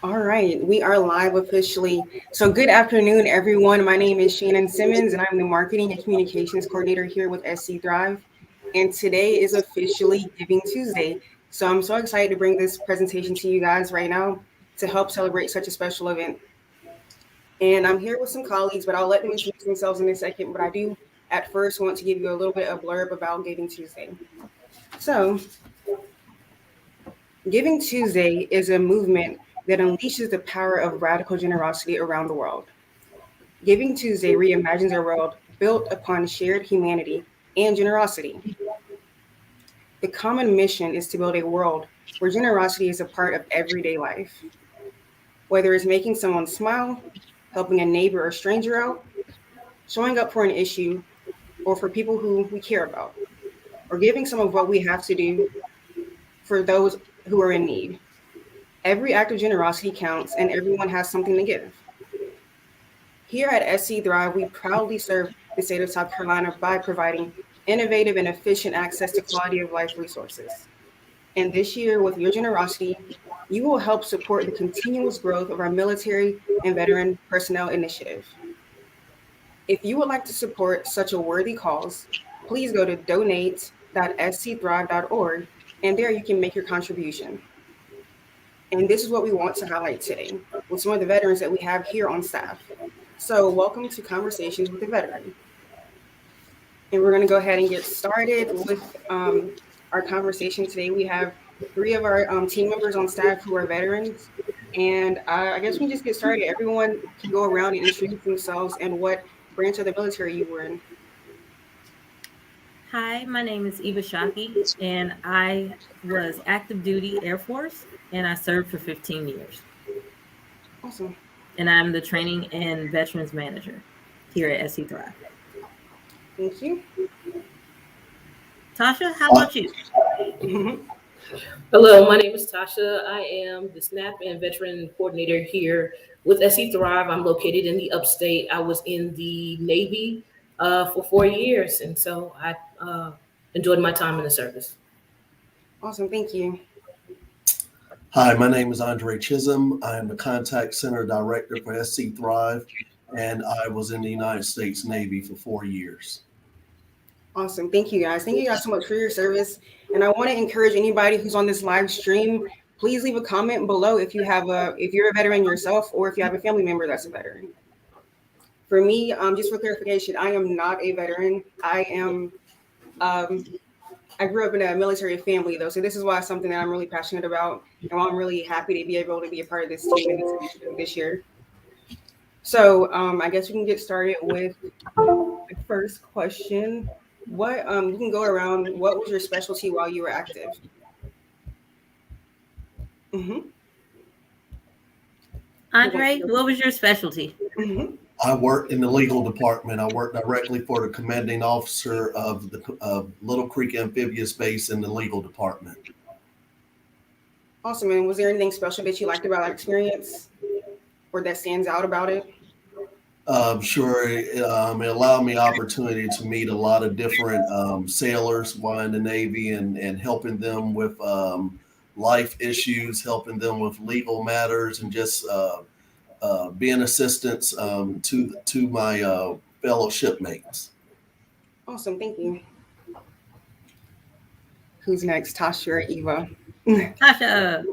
All right, we are live officially. So, good afternoon, everyone. My name is Shannon Simmons, and I'm the Marketing and Communications Coordinator here with SC Thrive. And today is officially Giving Tuesday. So, I'm so excited to bring this presentation to you guys right now to help celebrate such a special event. And I'm here with some colleagues, but I'll let them introduce themselves in a second. But I do at first want to give you a little bit of blurb about Giving Tuesday. So, Giving Tuesday is a movement that unleashes the power of radical generosity around the world. Giving Tuesday reimagines a world built upon shared humanity and generosity. The common mission is to build a world where generosity is a part of everyday life. Whether it's making someone smile, helping a neighbor or stranger out, showing up for an issue, or for people who we care about, or giving some of what we have to do for those who are in need. Every act of generosity counts, and everyone has something to give. Here at SC Thrive, we proudly serve the state of South Carolina by providing innovative and efficient access to quality of life resources. And this year, with your generosity, you will help support the continuous growth of our military and veteran personnel initiative. If you would like to support such a worthy cause, please go to donate.scthrive.org, and there you can make your contribution. And this is what we want to highlight today with some of the veterans that we have here on staff. So, welcome to Conversations with a Veteran. And we're going to go ahead and get started with our conversation today. We have three of our team members on staff who are veterans. And I guess we just get started. Everyone can go around and introduce themselves and what branch of the military you were in. Hi, my name is Eva Shockey, and I was active duty Air Force, and I served for 15 years. Awesome. And I'm the training and veterans manager here at SC Thrive. Thank you. Tasha, how about you? Hello, my name is Tasha. I am the SNAP and Veteran Coordinator here with SC Thrive. I'm located in the upstate. I was in the Navy for 4 years, and so I enjoyed my time in the service. Awesome. Thank you. Hi, my name is Andre Chisholm. I am the Contact Center Director for SC Thrive, and I was in the United States Navy for 4 years. Awesome. Thank you guys. Thank you guys so much for your service. And I want to encourage anybody who's on this live stream, please leave a comment below if you're a veteran yourself or if you have a family member that's a veteran. For me, just for clarification, I am not a veteran. I grew up in a military family though, so this is why it's something that I'm really passionate about, and I'm really happy to be able to be a part of this team and this initiative this year. So I guess we can get started with the first question. What you can go around. What was your specialty while you were active? Andre, what was your specialty? I worked in the legal department. I worked directly for the commanding officer of the Little Creek Amphibious Base in the legal department. Awesome. And was there anything special that you liked about that experience or that stands out about it? Sure. It allowed me opportunity to meet a lot of different sailors while in the Navy and helping them with life issues, helping them with legal matters, and just being assistance to my fellow shipmates. Awesome. Thank you. Who's next? Tasha or Eva? Tasha.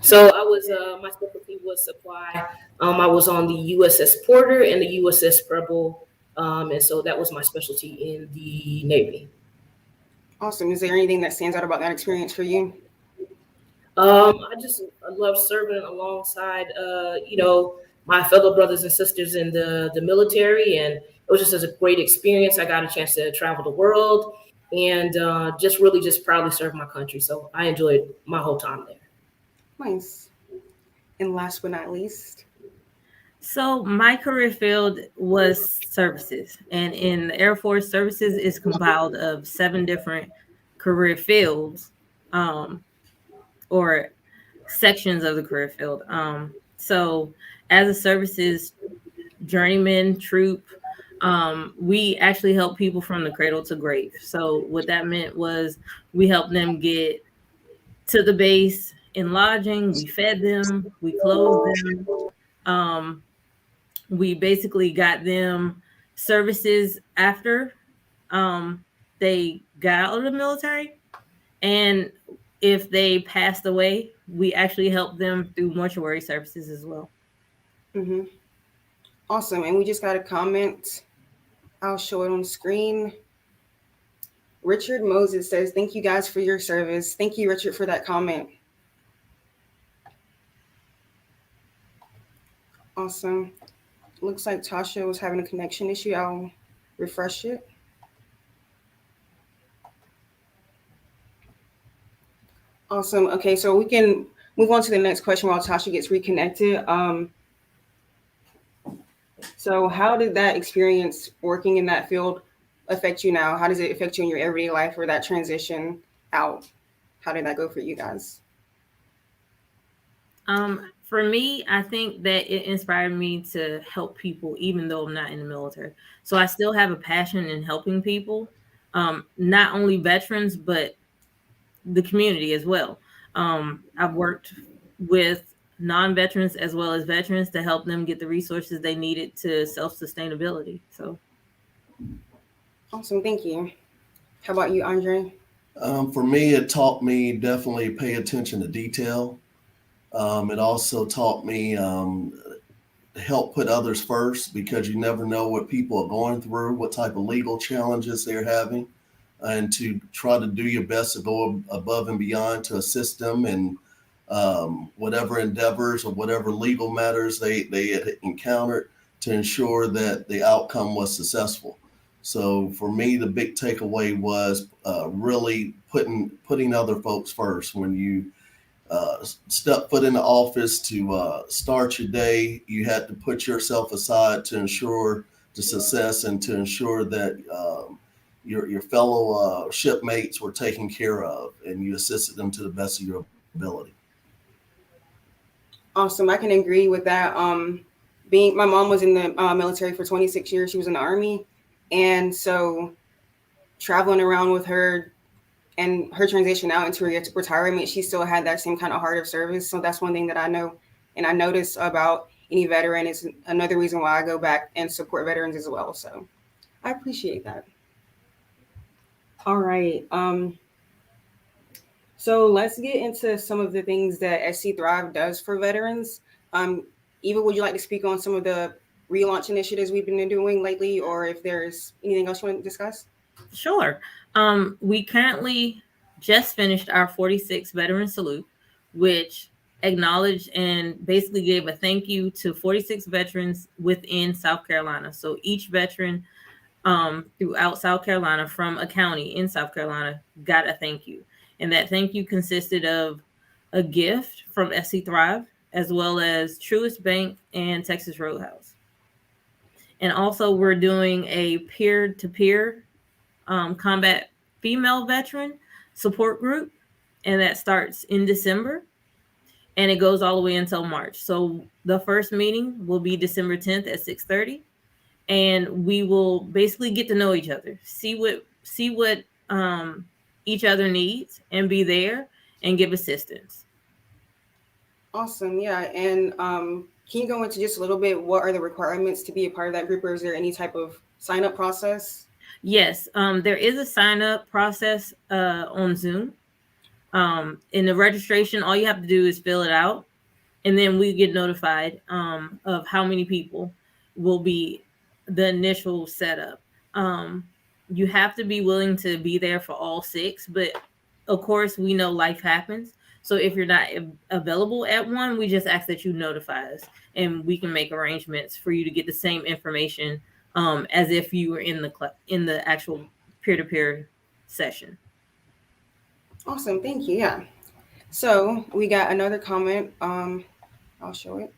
So I was my specialty was supply. I was on the USS Porter and the USS Preble, and so that was my specialty in the Navy. Awesome. Is there anything that stands out about that experience for you? I love serving alongside my fellow brothers and sisters in the military, and it was just a great experience. I got a chance to travel the world and just proudly serve my country. So I enjoyed my whole time there. Nice. And last but not least. So my career field was services, and in the Air Force, services is compiled of 7 different career fields, or sections of the career field. So as a services journeyman troop, we actually help people from the cradle to grave. So what that meant was we helped them get to the base in lodging, we fed them, we clothed them. We basically got them services after they got out of the military. And if they passed away, we actually helped them through mortuary services as well. Mm-hmm. Awesome. And we just got a comment. I'll show it on the screen. Richard Moses says, thank you guys for your service. Thank you, Richard, for that comment. Awesome. Looks like Tasha was having a connection issue. I'll refresh it. Awesome. Okay, so we can move on to the next question while Tasha gets reconnected. So how did that experience working in that field affect you now? How does it affect you in your everyday life, or that transition out? How did that go for you guys? For me, I think that it inspired me to help people, even though I'm not in the military. So I still have a passion in helping people, not only veterans, but the community as well. I've worked with non-veterans as well as veterans to help them get the resources they needed to self-sustainability. So awesome. Thank you. How about you, Andre? For me, it taught me definitely pay attention to detail. It also taught me help put others first, because you never know what people are going through, what type of legal challenges they're having, and to try to do your best to go above and beyond to assist them in whatever endeavors or whatever legal matters they had encountered, to ensure that the outcome was successful. So for me, the big takeaway was really putting other folks first. When you step foot in the office to start your day, you had to put yourself aside to ensure the success and to ensure that your fellow shipmates were taken care of, and you assisted them to the best of your ability. Awesome. I can agree with that. My mom was in the military for 26 years. She was in the Army. And so traveling around with her and her transition out into retirement, she still had that same kind of heart of service. So that's one thing that I know and I notice about any veteran. Is another reason why I go back and support veterans as well. So I appreciate that. All right. So let's get into some of the things that SC Thrive does for veterans. Eva, would you like to speak on some of the relaunch initiatives we've been doing lately, or if there's anything else you want to discuss? Sure. We currently just finished our 46th Veteran Salute, which acknowledged and basically gave a thank you to 46 veterans within South Carolina. So each veteran throughout South Carolina from a county in South Carolina got a thank you. And that thank you consisted of a gift from SC Thrive, as well as Truist Bank and Texas Roadhouse. And also we're doing a peer-to-peer combat female veteran support group, and that starts in December and it goes all the way until March. So the first meeting will be December 10th at 6:30, and we will basically get to know each other, see what each other needs, and be there and give assistance. Awesome. Yeah. And can you go into just a little bit, what are the requirements to be a part of that group, or is there any type of sign-up process? Yes, there is a sign-up process on Zoom. In the registration, all you have to do is fill it out, and then we get notified of how many people will be the initial setup. You have to be willing to be there for all 6, but of course, we know life happens. So if you're not available at one, we just ask that you notify us, and we can make arrangements for you to get the same information as if you were in the actual peer-to-peer session. Awesome. Thank you. Yeah. So we got another comment. I'll show it.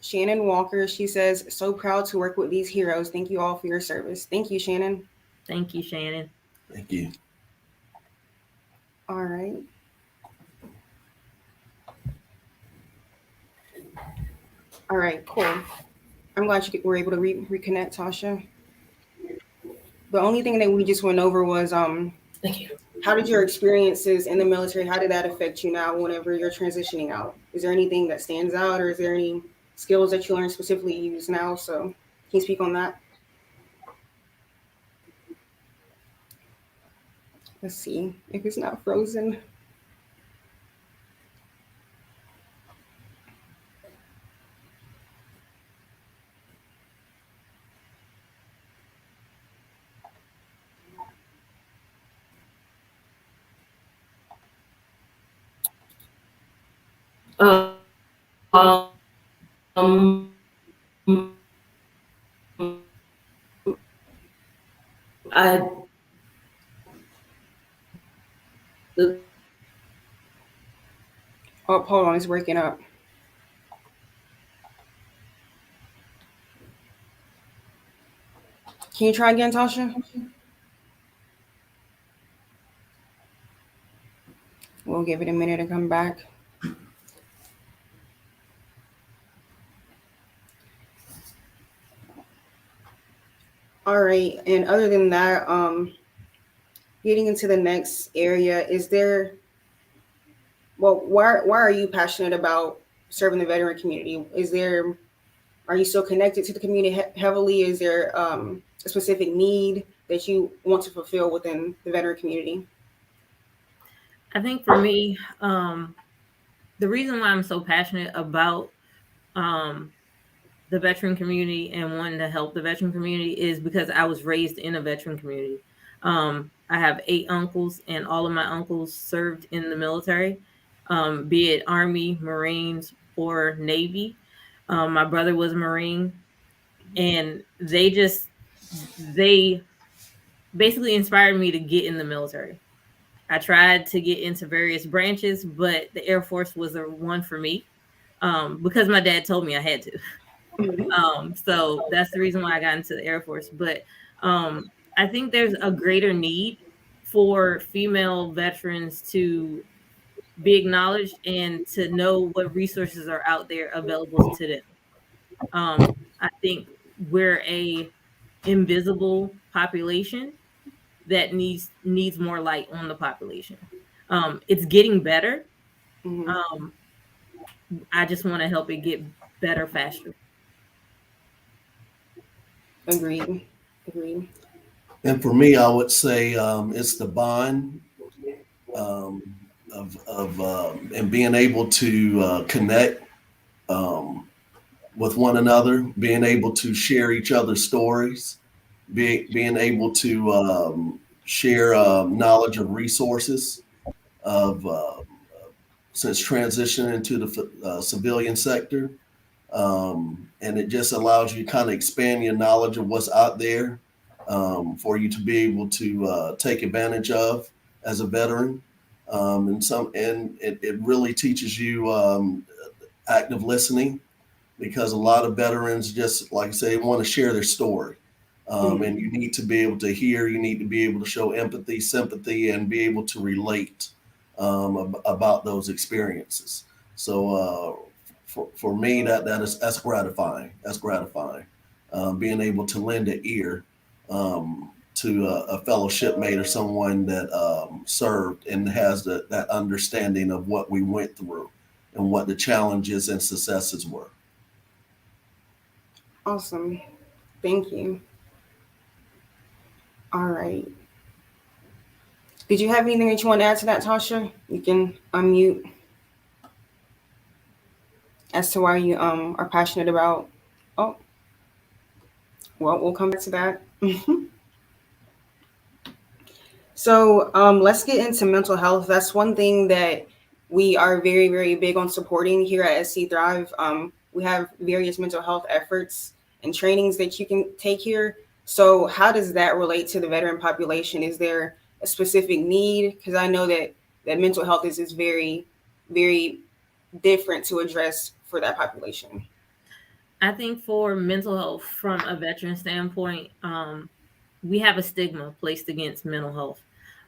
Shannon Walker, she says, so proud to work with these heroes. Thank you all for your service. Thank you, Shannon. Thank you, Shannon. Thank you. All right. All right, cool. I'm glad you were able to reconnect, Tasha. The only thing that we just went over was Thank you. how did your experiences in the military, how did that affect you now whenever you're transitioning out? Is there anything that stands out, or is there any skills that you learn specifically use now? So can you speak on that? Let's see if it's not frozen. Um, I Oh, hold on, it's breaking up. Can you try again, Tasha? We'll give it a minute to come back. All right, and other than that, getting into the next area, is there, well, why are you passionate about serving the veteran community? Is there, are you still connected to the community heavily? Is there a specific need that you want to fulfill within the veteran community? I think for me, the reason why I'm so passionate about um, the veteran community and wanting to help the veteran community is because I was raised in a veteran community. I have 8 uncles, and all of my uncles served in the military, be it Army, Marines, or Navy. My brother was a Marine, and they basically inspired me to get in the military. I tried to get into various branches, but the Air Force was the one for me, because my dad told me I had to. So that's the reason why I got into the Air Force. But I think there's a greater need for female veterans to be acknowledged and to know what resources are out there available to them. I think we're a invisible population that needs more light on the population. It's getting better. Mm-hmm. I just want to help it get better faster. Agreed. Agreed. And for me, I would say it's the bond um, and being able to connect with one another, being able to share each other's stories, being able to share knowledge of resources of since transitioning into the civilian sector. And it just allows you to kind of expand your knowledge of what's out there for you to be able to take advantage of as a veteran. And it really teaches you active listening, because a lot of veterans, just like I say, want to share their story. And you need to be able to hear, you need to be able to show empathy, sympathy, and be able to relate about those experiences. So for me, that's gratifying. That's gratifying. Being able to lend an ear to a fellow shipmate or someone that served and has that understanding of what we went through and what the challenges and successes were. Awesome. Thank you. All right. Did you have anything that you want to add to that, Tasha? You can unmute as to why you are passionate about. Oh, well, we'll come back to that. So let's get into mental health. That's one thing that we are very, very big on supporting here at SC Thrive. We have various mental health efforts and trainings that you can take here. So how does that relate to the veteran population? Is there a specific need? Because I know that mental health is very, very different to address for that population. I think for mental health from a veteran standpoint, we have a stigma placed against mental health.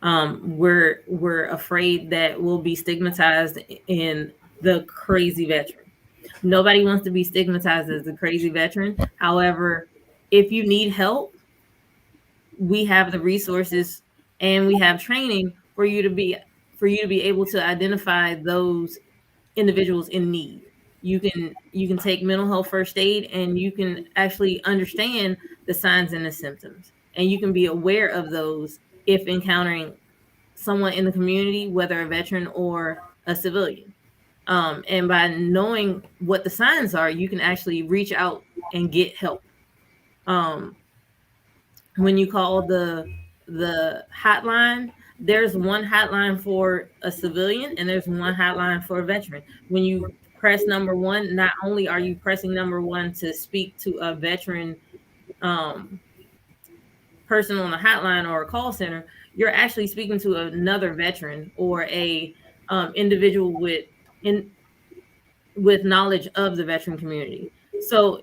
We're afraid that we'll be stigmatized in the crazy veteran. Nobody wants to be stigmatized as a crazy veteran. However, if you need help, we have the resources and we have training for you to be able to identify those individuals in need. You can take mental health first aid, and you can actually understand the signs and the symptoms, and you can be aware of those if encountering someone in the community, whether a veteran or a civilian. And by knowing what the signs are, you can actually reach out and get help. Um, when you call the hotline, there's one hotline for a civilian and there's one hotline for a veteran. When you press number one, not only are you pressing number one to speak to a veteran um, person on a hotline or a call center, you're actually speaking to another veteran or a individual with knowledge of the veteran community. So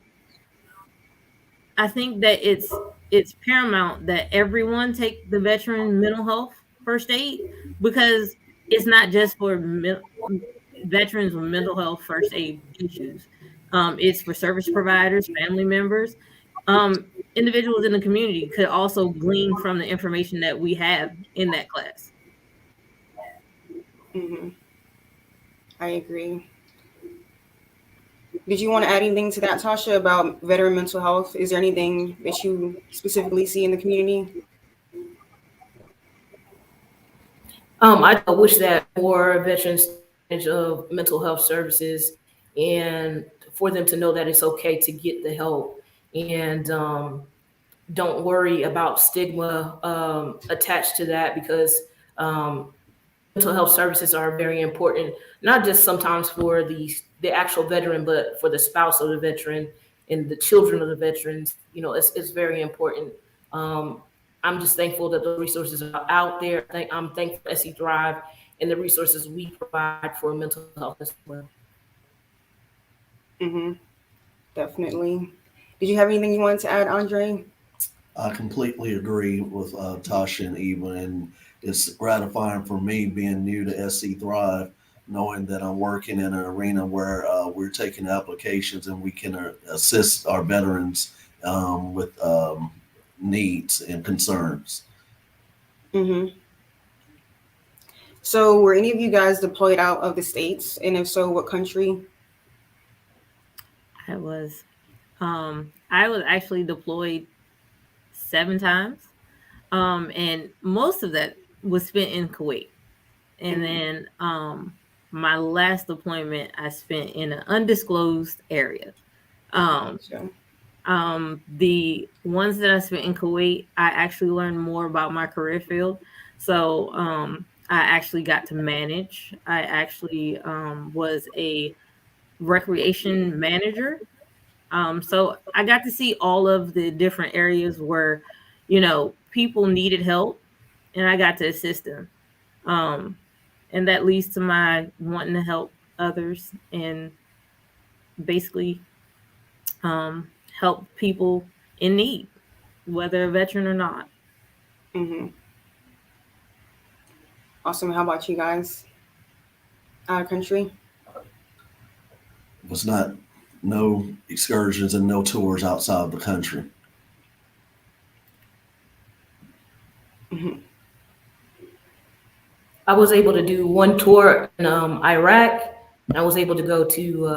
I think that it's paramount that everyone take the veteran mental health first aid, because it's not just for veterans with mental health first aid issues. It's for service providers, family members, individuals in the community could also glean from the information that we have in that class. Hmm. I agree. Did you want to add anything to that, Tasha, about veteran mental health? Is there anything that you specifically see in the community? I wish that more veterans of mental health services, and for them to know that it's okay to get the help, and don't worry about stigma attached to that, because mental health services are very important, not just sometimes for the actual veteran, but for the spouse of the veteran and the children of the veterans. It's very important. Um, I'm just thankful that the resources are out there. I'm thankful for SE Thrive and the resources we provide for mental health as well. Hmm. Definitely. Did you have anything you wanted to add, Andre? I completely agree with Tasha and Eva, and it's gratifying for me being new to SC Thrive, knowing that I'm working in an arena where we're taking applications and we can assist our veterans with needs and concerns. Hmm. So, were any of you guys deployed out of the States? And if so, what country? I was actually deployed 7 times. And most of that was spent in Kuwait. And then my last deployment I spent in an undisclosed area. Um, Gotcha. the ones that I spent in Kuwait, I actually learned more about my career field. So I actually got to manage. I actually was a recreation manager. So I got to see all of the different areas where, people needed help, and I got to assist them. Um, and that leads to my wanting to help others and basically help people in need, whether a veteran or not. Hmm. Awesome. How about you guys? Out of country? Was not no excursions and no tours outside of the country. Hmm. I was able to do one tour in Iraq. I was able to go to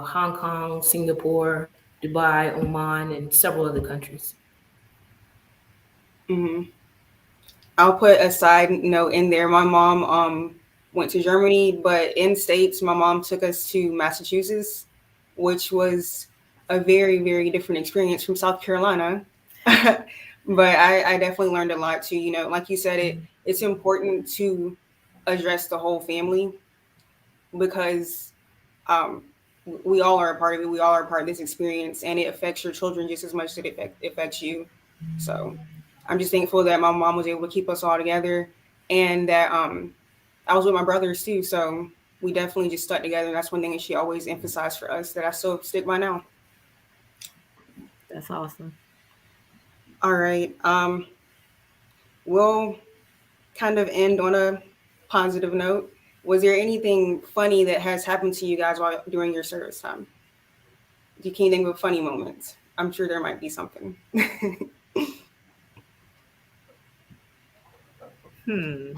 Hong Kong, Singapore, Dubai, Oman, and several other countries. Hmm. I'll put a side note in there. My mom went to Germany, but in States, my mom took us to Massachusetts, which was a very, very different experience from South Carolina. But I definitely learned a lot too. Like you said, it's important to address the whole family, because um, we all are a part of it. We all are a part of this experience, and it affects your children just as much as it affects you. So I'm just thankful that my mom was able to keep us all together, and that I was with my brothers too. So we definitely just stuck together. That's one thing that she always emphasized for us that I still stick by now. That's awesome. All right. We'll kind of end on a positive note. Was there anything funny that has happened to you guys while during your service time? You can't think of funny moments. I'm sure there might be something. Hmm.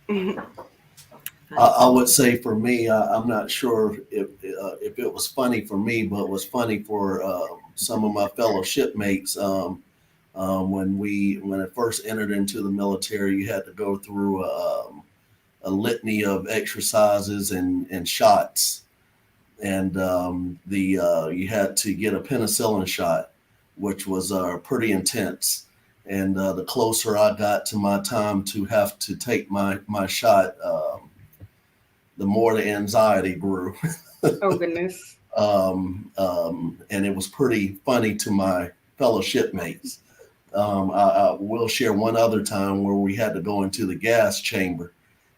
I would say for me, I'm not sure if it was funny for me, but it was funny for some of my fellow shipmates. When I first entered into the military, you had to go through a litany of exercises and shots, and you had to get a penicillin shot, which was pretty intense. And the closer I got to my time to have to take my shot, the more the anxiety grew. Oh goodness. And it was pretty funny to my fellow shipmates. I will share one other time where we had to go into the gas chamber,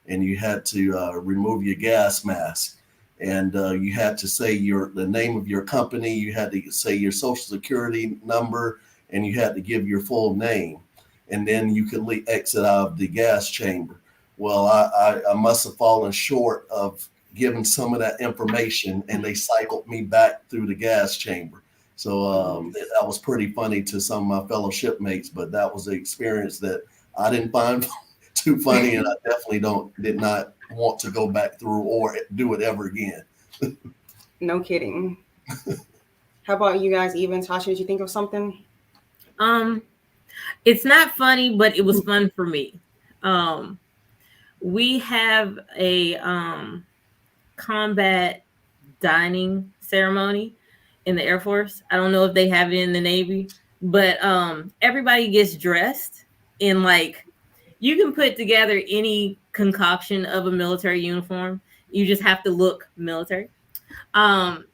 and you had to remove your gas mask, and you had to say the name of your company. You had to say your social security number, and you had to give your full name, and then you could exit out of the gas chamber. Well, I must have fallen short of giving some of that information, and they cycled me back through the gas chamber. So that was pretty funny to some of my fellow shipmates, but that was the experience that I didn't find too funny, and I definitely did not want to go back through or do it ever again. No kidding. How about you guys, Eva and Tasha? Did you think of something? It's not funny, but it was fun for me. We have a combat dining ceremony in the Air Force. I don't know if they have it in the Navy, but everybody gets dressed in, like, you can put together any concoction of a military uniform. You just have to look military. And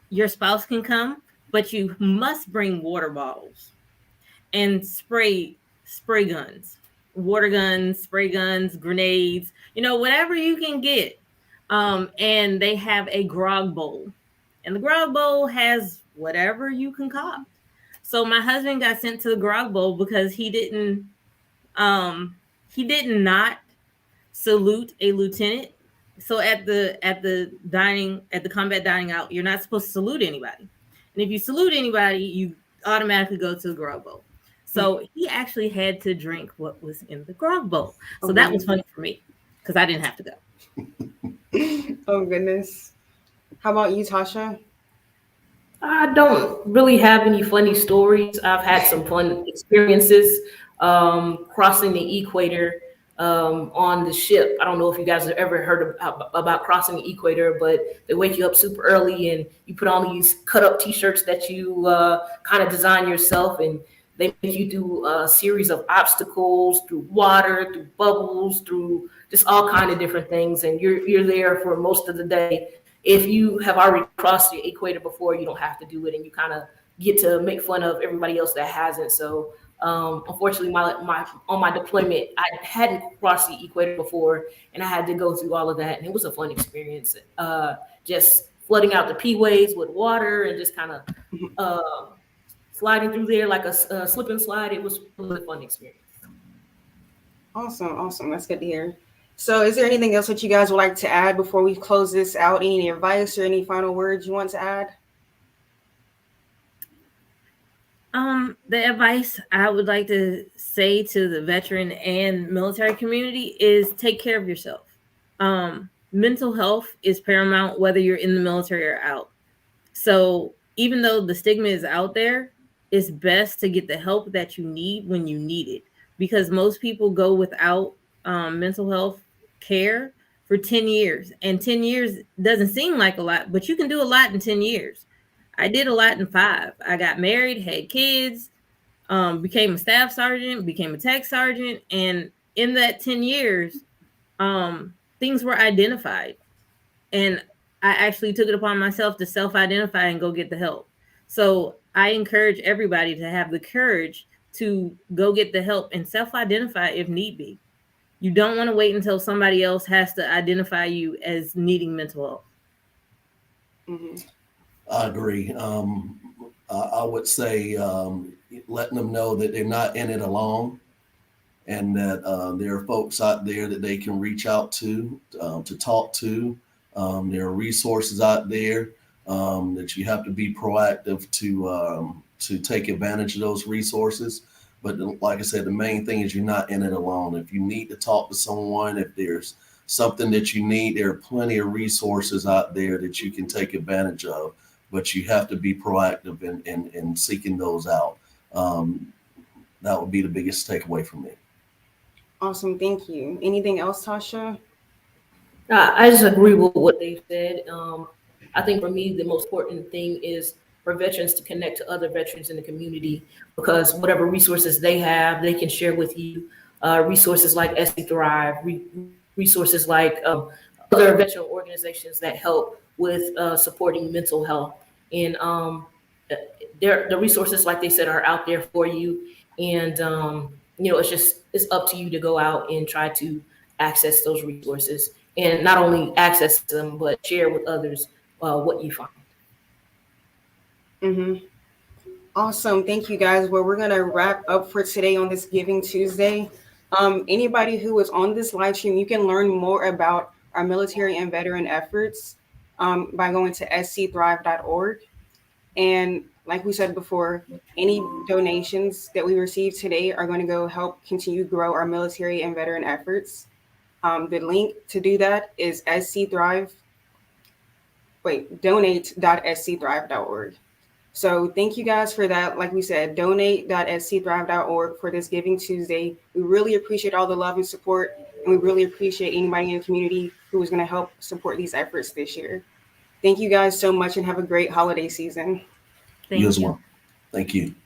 your spouse can come, but you must bring water bottles and spray guns, water guns, spray guns, grenades, whatever you can get. And they have a grog bowl, and the grog bowl has whatever you concoct. So my husband got sent to the grog bowl because he did not salute a lieutenant. So at the combat dining out, you're not supposed to salute anybody. And if you salute anybody, you automatically go to the grog bowl. So he actually had to drink what was in the grog bowl. So that was funny for me because I didn't have to go. Oh goodness. How about you, Tasha? I don't really have any funny stories. I've had some fun experiences crossing the equator on the ship. I don't know if you guys have ever heard about crossing the equator, but they wake you up super early and you put on these cut up t-shirts that you kind of design yourself, and they make you do a series of obstacles through water, through bubbles, through just all kind of different things. And you're there for most of the day. If you have already crossed the equator before, you don't have to do it, and you kind of get to make fun of everybody else that hasn't. So unfortunately, on my deployment, I hadn't crossed the equator before, and I had to go through all of that, and it was a fun experience. Just flooding out the P-ways with water and just kind of sliding through there like a slip and slide. It was a really fun experience. Awesome. That's good to hear. So is there anything else that you guys would like to add before we close this out? Any advice or any final words you want to add? The advice I would like to say to the veteran and military community is take care of yourself. Mental health is paramount, whether you're in the military or out. So even though the stigma is out there, it's best to get the help that you need when you need it, because most people go without mental health care for 10 years. And 10 years doesn't seem like a lot, but you can do a lot in 10 years. I did a lot in 5. I got married, had kids, became a staff sergeant, became a tech sergeant. And in that 10 years, things were identified. And I actually took it upon myself to self-identify and go get the help. So I encourage everybody to have the courage to go get the help and self-identify if need be. You don't want to wait until somebody else has to identify you as needing mental health. Mm-hmm. I agree. I would say letting them know that they're not in it alone, and that there are folks out there that they can reach out to talk to. There are resources out there that you have to be proactive to take advantage of those resources. But like I said, the main thing is you're not in it alone. If you need to talk to someone, if there's something that you need, there are plenty of resources out there that you can take advantage of, but you have to be proactive in seeking those out. That would be the biggest takeaway from me. Awesome. Thank you. Anything else, Tasha? I just agree with what they said. I think for me, the most important thing is for veterans to connect to other veterans in the community, because whatever resources they have, they can share with you. Resources like SC Thrive, resources like other veteran organizations that help with supporting mental health. And the resources, like they said, are out there for you. And, it's up to you to go out and try to access those resources, and not only access them, but share with others what you find. Mm-hmm. Awesome. Thank you, guys. Well, we're going to wrap up for today on this Giving Tuesday. Anybody who is on this live stream, you can learn more about our military and veteran efforts by going to scthrive.org. And like we said before, any donations that we receive today are going to go help continue to grow our military and veteran efforts. The link to do that is donate.scthrive.org. So thank you guys for that. Like we said, donate.scthrive.org for this Giving Tuesday. We really appreciate all the love and support, and we really appreciate anybody in the community who is going to help support these efforts this year. Thank you guys so much, and have a great holiday season. Thank You as you. well. Thank you.